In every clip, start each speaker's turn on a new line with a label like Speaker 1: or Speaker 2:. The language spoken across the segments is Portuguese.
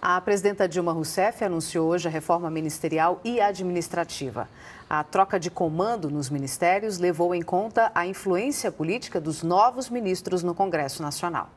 Speaker 1: A presidenta Dilma Rousseff anunciou hoje a reforma ministerial e administrativa. A troca de comando nos ministérios levou em conta a influência política dos novos ministros no Congresso Nacional.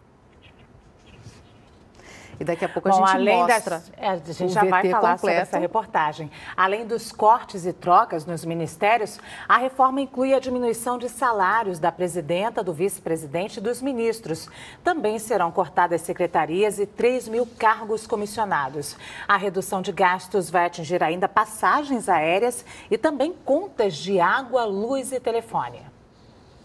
Speaker 1: E daqui a pouco a gente mostra
Speaker 2: a gente já vai falar sobre essa reportagem. Além dos cortes e trocas nos ministérios, a reforma inclui a diminuição de salários da presidenta, do vice-presidente e dos ministros. Também serão cortadas secretarias e 3 mil cargos comissionados. A redução de gastos vai atingir ainda passagens aéreas e também contas de água, luz e telefone.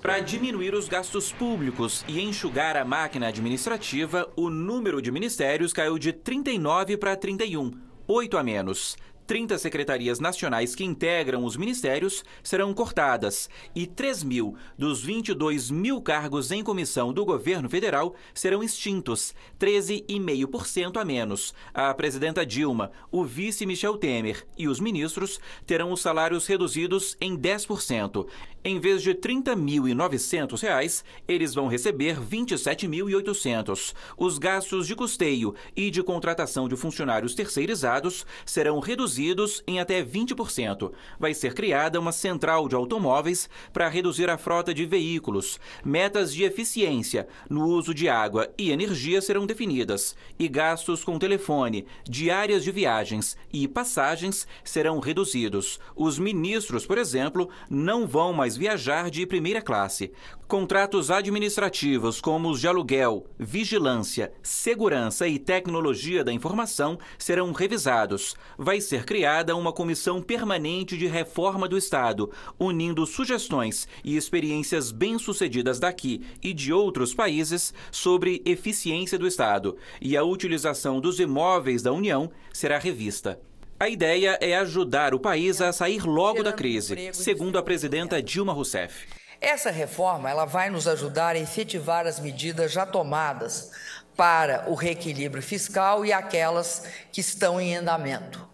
Speaker 3: Para diminuir os gastos públicos e enxugar a máquina administrativa, o número de ministérios caiu de 39 para 31, 8 a menos. 30 secretarias nacionais que integram os ministérios serão cortadas e 3 mil dos 22 mil cargos em comissão do governo federal serão extintos, 13,5% a menos. A presidenta Dilma, o vice Michel Temer e os ministros terão os salários reduzidos em 10%. Em vez de R$ 30.900, eles vão receber R$ 27.800. Os gastos de custeio e de contratação de funcionários terceirizados serão reduzidos em até 20%. Vai ser criada uma central de automóveis para reduzir a frota de veículos. Metas de eficiência no uso de água e energia serão definidas. E gastos com telefone, diárias de viagens e passagens serão reduzidos. Os ministros, por exemplo, não vão mais viajar de primeira classe. Contratos administrativos como os de aluguel, vigilância, segurança e tecnologia da informação serão revisados. Vai ser criada uma comissão permanente de reforma do Estado, unindo sugestões e experiências bem-sucedidas daqui e de outros países sobre eficiência do Estado. E a utilização dos imóveis da União será revista. A ideia é ajudar o país a sair logo da crise, segundo a presidenta Dilma Rousseff.
Speaker 4: Essa reforma ela vai nos ajudar a efetivar as medidas já tomadas para o reequilíbrio fiscal e aquelas que estão em andamento.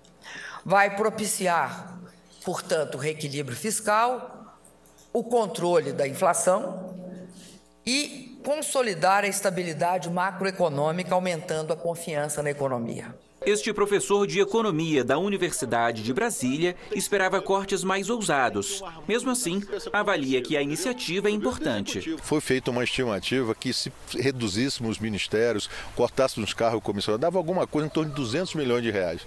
Speaker 4: Vai propiciar, portanto, o reequilíbrio fiscal, o controle da inflação e consolidar a estabilidade macroeconômica, aumentando a confiança na economia.
Speaker 3: Este professor de economia da Universidade de Brasília esperava cortes mais ousados. Mesmo assim, avalia que a iniciativa é importante.
Speaker 5: Foi feita uma estimativa que se reduzíssemos os ministérios, cortássemos os cargos comissionados, dava alguma coisa em torno de 200 milhões de reais.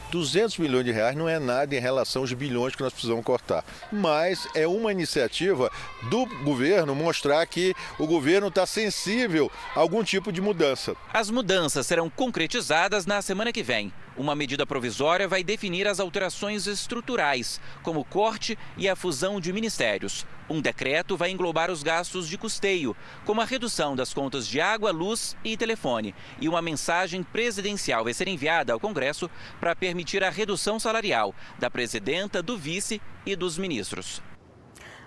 Speaker 5: 200 milhões de reais não é nada em relação aos bilhões que nós precisamos cortar. Mas é uma iniciativa do governo mostrar que o governo está sensível a algum tipo de mudança.
Speaker 3: As mudanças serão concretizadas na semana que vem. Uma medida provisória vai definir as alterações estruturais, como o corte e a fusão de ministérios. Um decreto vai englobar os gastos de custeio, como a redução das contas de água, luz e telefone. E uma mensagem presidencial vai ser enviada ao Congresso para permitir a redução salarial da presidenta, do vice e dos ministros.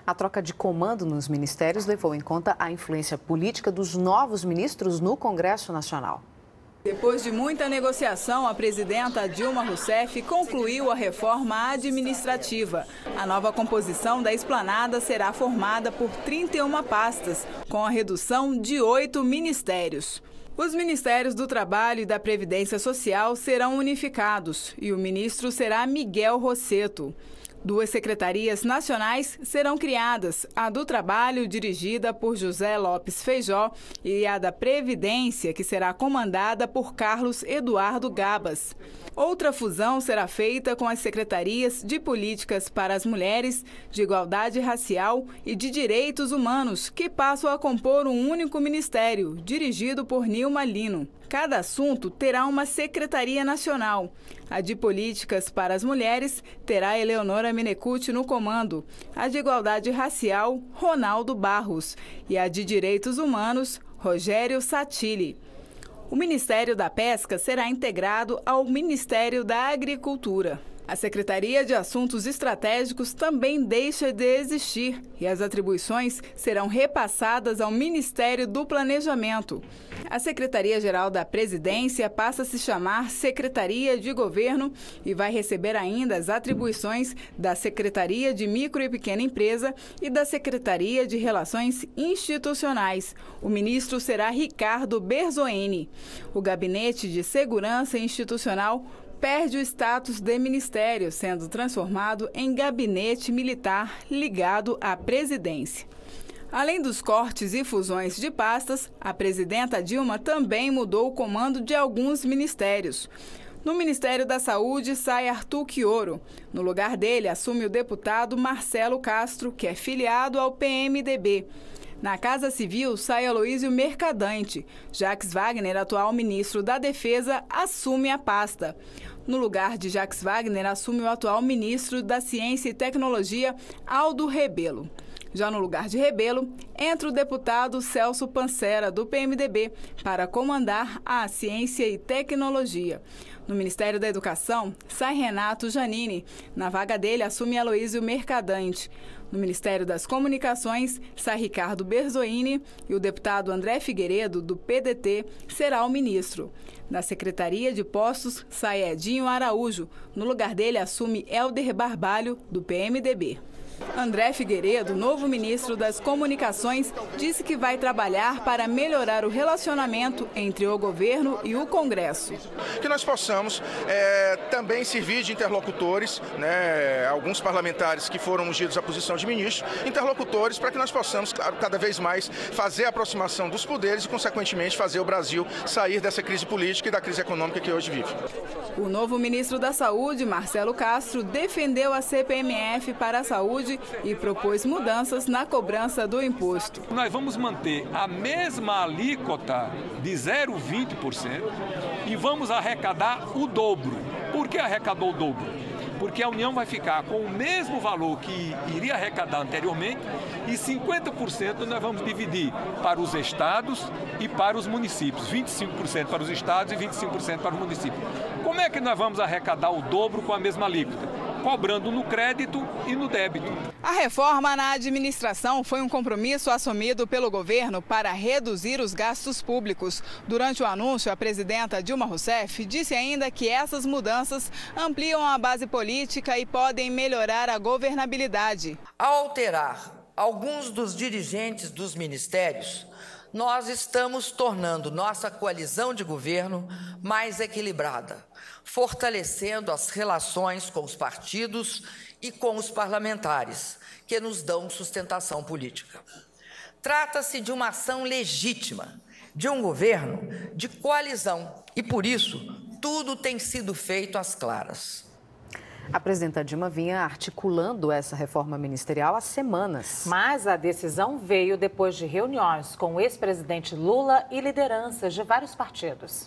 Speaker 1: A troca de comando nos ministérios levou em conta a influência política dos novos ministros no Congresso Nacional.
Speaker 6: Depois de muita negociação, a presidenta Dilma Rousseff concluiu a reforma administrativa. A nova composição da esplanada será formada por 31 pastas, com a redução de 8 ministérios. Os Ministérios do Trabalho e da Previdência Social serão unificados e o ministro será Miguel Rosseto. 2 secretarias nacionais serão criadas, a do Trabalho, dirigida por José Lopes Feijó, e a da Previdência, que será comandada por Carlos Eduardo Gabas. Outra fusão será feita com as secretarias de Políticas para as Mulheres, de Igualdade Racial e de Direitos Humanos, que passam a compor um único ministério, dirigido por Nilma Lino. Cada assunto terá uma secretaria nacional. A de Políticas para as Mulheres terá Eleonora Menecute no comando, a de Igualdade Racial, Ronaldo Barros, e a de Direitos Humanos, Rogério Satilli. O Ministério da Pesca será integrado ao Ministério da Agricultura. A Secretaria de Assuntos Estratégicos também deixa de existir e as atribuições serão repassadas ao Ministério do Planejamento. A Secretaria-Geral da Presidência passa a se chamar Secretaria de Governo e vai receber ainda as atribuições da Secretaria de Micro e Pequena Empresa e da Secretaria de Relações Institucionais. O ministro será Ricardo Berzoini. O Gabinete de Segurança Institucional perde o status de ministério, sendo transformado em gabinete militar ligado à presidência. Além dos cortes e fusões de pastas, a presidenta Dilma também mudou o comando de alguns ministérios. No Ministério da Saúde sai Arthur Quioro. No lugar dele assume o deputado Marcelo Castro, que é filiado ao PMDB. Na Casa Civil sai Aloísio Mercadante. Jacques Wagner, atual ministro da Defesa, assume a pasta. No lugar de Jacques Wagner, assume o atual ministro da Ciência e Tecnologia, Aldo Rebelo. Já no lugar de Rebelo, entra o deputado Celso Pancera, do PMDB, para comandar a Ciência e Tecnologia. No Ministério da Educação, sai Renato Janini. Na vaga dele, assume Aloísio Mercadante. No Ministério das Comunicações, sai Ricardo Berzoini e o deputado André Figueiredo, do PDT, será o ministro. Na Secretaria de Postos, sai Edinho Araújo. No lugar dele, assume Helder Barbalho, do PMDB. André Figueiredo, novo ministro das Comunicações, disse que vai trabalhar para melhorar o relacionamento entre o governo e o Congresso.
Speaker 7: Que nós possamos também servir de interlocutores, alguns parlamentares que foram ungidos à posição de ministro, interlocutores para que nós possamos, cada vez mais, fazer a aproximação dos poderes e, consequentemente, fazer o Brasil sair dessa crise política e da crise econômica que hoje vive.
Speaker 6: O novo ministro da Saúde, Marcelo Castro, defendeu a CPMF para a saúde e propôs mudanças na cobrança do imposto.
Speaker 8: Nós vamos manter a mesma alíquota de 0,20% e vamos arrecadar o dobro. Por que arrecadou o dobro? Porque a União vai ficar com o mesmo valor que iria arrecadar anteriormente e 50% nós vamos dividir para os estados e para os municípios. 25% para os estados e 25% para os municípios. Como é que nós vamos arrecadar o dobro com a mesma alíquota? Cobrando no crédito e no débito.
Speaker 6: A reforma na administração foi um compromisso assumido pelo governo para reduzir os gastos públicos. Durante o anúncio, a presidenta Dilma Rousseff disse ainda que essas mudanças ampliam a base política e podem melhorar a governabilidade.
Speaker 4: Ao alterar alguns dos dirigentes dos ministérios, nós estamos tornando nossa coalizão de governo mais equilibrada, fortalecendo as relações com os partidos e com os parlamentares, que nos dão sustentação política. Trata-se de uma ação legítima, de um governo de coalizão, e por isso tudo tem sido feito às claras.
Speaker 1: A presidenta Dilma vinha articulando essa reforma ministerial há semanas.
Speaker 2: Mas a decisão veio depois de reuniões com o ex-presidente Lula e lideranças de vários partidos.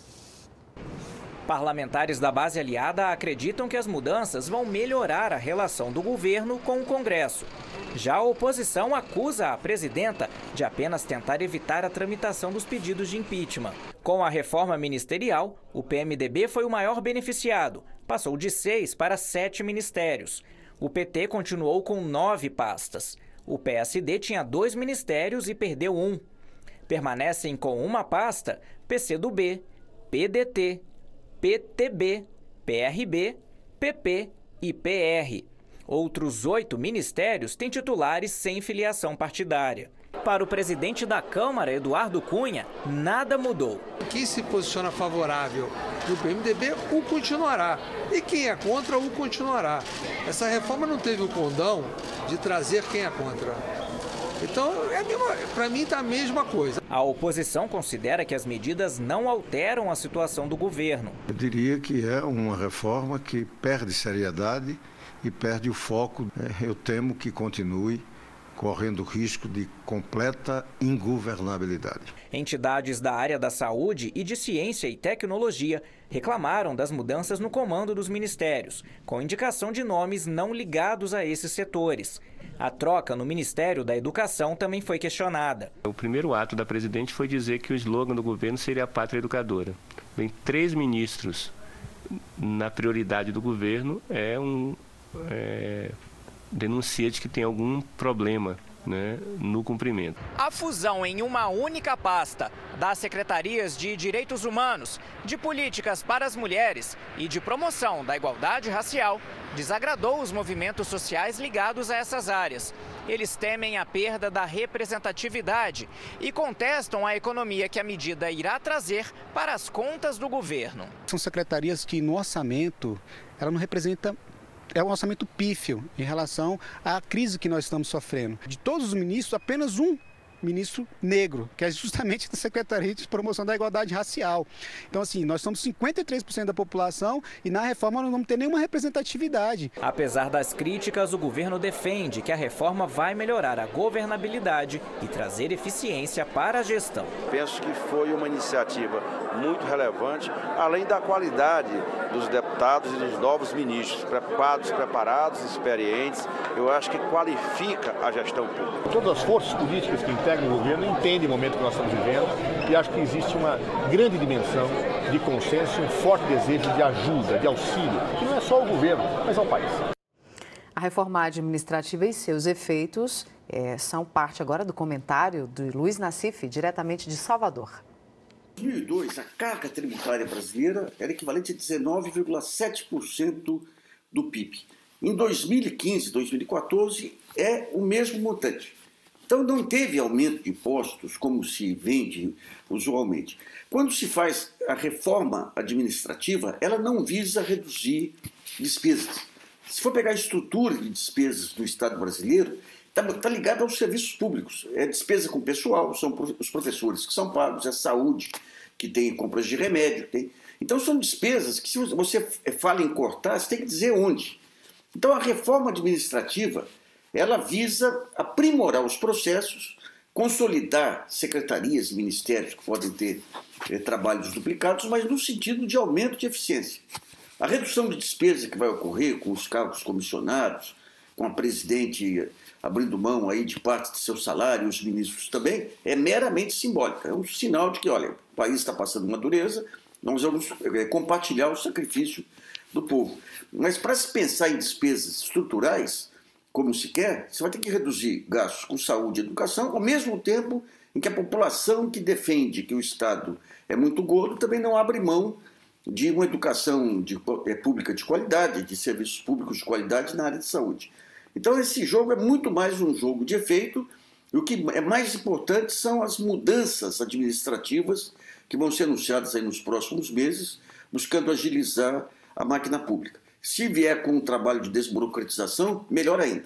Speaker 3: Parlamentares da base aliada acreditam que as mudanças vão melhorar a relação do governo com o Congresso. Já a oposição acusa a presidenta de apenas tentar evitar a tramitação dos pedidos de impeachment. Com a reforma ministerial, o PMDB foi o maior beneficiado. Passou de 6 para 7 ministérios. O PT continuou com 9 pastas. O PSD tinha 2 ministérios e perdeu 1. Permanecem com uma pasta PCdoB, PDT, PTB, PRB, PP e PR. Outros 8 ministérios têm titulares sem filiação partidária. Para o presidente da Câmara, Eduardo Cunha, nada mudou.
Speaker 9: Quem se posiciona favorável do PMDB o continuará. E quem é contra o continuará. Essa reforma não teve o condão de trazer quem é contra. Então, para mim, está a mesma coisa.
Speaker 3: A oposição considera que as medidas não alteram a situação do governo.
Speaker 10: Eu diria que é uma reforma que perde seriedade e perde o foco. Eu temo que continue correndo risco de completa ingovernabilidade.
Speaker 3: Entidades da área da saúde e de ciência e tecnologia reclamaram das mudanças no comando dos ministérios, com indicação de nomes não ligados a esses setores. A troca no Ministério da Educação também foi questionada.
Speaker 11: O primeiro ato da presidente foi dizer que o slogan do governo seria a pátria educadora. Vem 3 ministros na prioridade do governo denuncia de que tem algum problema, né, no cumprimento.
Speaker 12: A fusão em uma única pasta das secretarias de Direitos Humanos, de Políticas para as Mulheres e de Promoção da Igualdade Racial desagradou os movimentos sociais ligados a essas áreas. Eles temem a perda da representatividade e contestam a economia que a medida irá trazer para as contas do governo.
Speaker 13: São secretarias que no orçamento ela não representa. É um orçamento pífio em relação à crise que nós estamos sofrendo. De todos os ministros, apenas um ministro negro, que é justamente da Secretaria de Promoção da Igualdade Racial. Então, assim, nós somos 53% da população e na reforma não vamos ter nenhuma representatividade.
Speaker 12: Apesar das críticas, o governo defende que a reforma vai melhorar a governabilidade e trazer eficiência para a gestão.
Speaker 14: Penso que foi uma iniciativa muito relevante, além da qualidade dos deputados e dos novos ministros, preparados, experientes. Eu acho que qualifica a gestão pública.
Speaker 15: Todas as forças políticas que integram o governo entendem o momento que nós estamos vivendo e acho que existe uma grande dimensão de consenso e um forte desejo de ajuda, de auxílio, que não é só ao governo, mas ao país.
Speaker 1: A reforma administrativa e seus efeitos são parte agora do comentário de Luiz Nassif, diretamente de Salvador.
Speaker 16: Em 2002, a carga tributária brasileira era equivalente a 19,7% do PIB. Em 2015, 2014, é o mesmo montante. Então, não teve aumento de impostos como se vende usualmente. Quando se faz a reforma administrativa, ela não visa reduzir despesas. Se for pegar a estrutura de despesas do Estado brasileiro, está ligado aos serviços públicos. É despesa com pessoal, são os professores que são pagos, é saúde, que tem compras de remédio. Então, são despesas que, se você fala em cortar, você tem que dizer onde. Então, a reforma administrativa, ela visa aprimorar os processos, consolidar secretarias e ministérios que podem ter trabalhos duplicados, mas no sentido de aumento de eficiência. A redução de despesa que vai ocorrer com os cargos comissionados, com a presidente abrindo mão aí de parte de seu salário, os ministros também, é meramente simbólica. É um sinal de que, olha, o país está passando uma dureza, nós vamos compartilhar o sacrifício do povo. Mas para se pensar em despesas estruturais, como se quer, você vai ter que reduzir gastos com saúde e educação, ao mesmo tempo em que a população que defende que o Estado é muito gordo também não abre mão de uma educação pública de qualidade, de serviços públicos de qualidade na área de saúde. Então esse jogo é muito mais um jogo de efeito, e o que é mais importante são as mudanças administrativas que vão ser anunciadas aí nos próximos meses, buscando agilizar a máquina pública. Se vier com um trabalho de desburocratização, melhor ainda.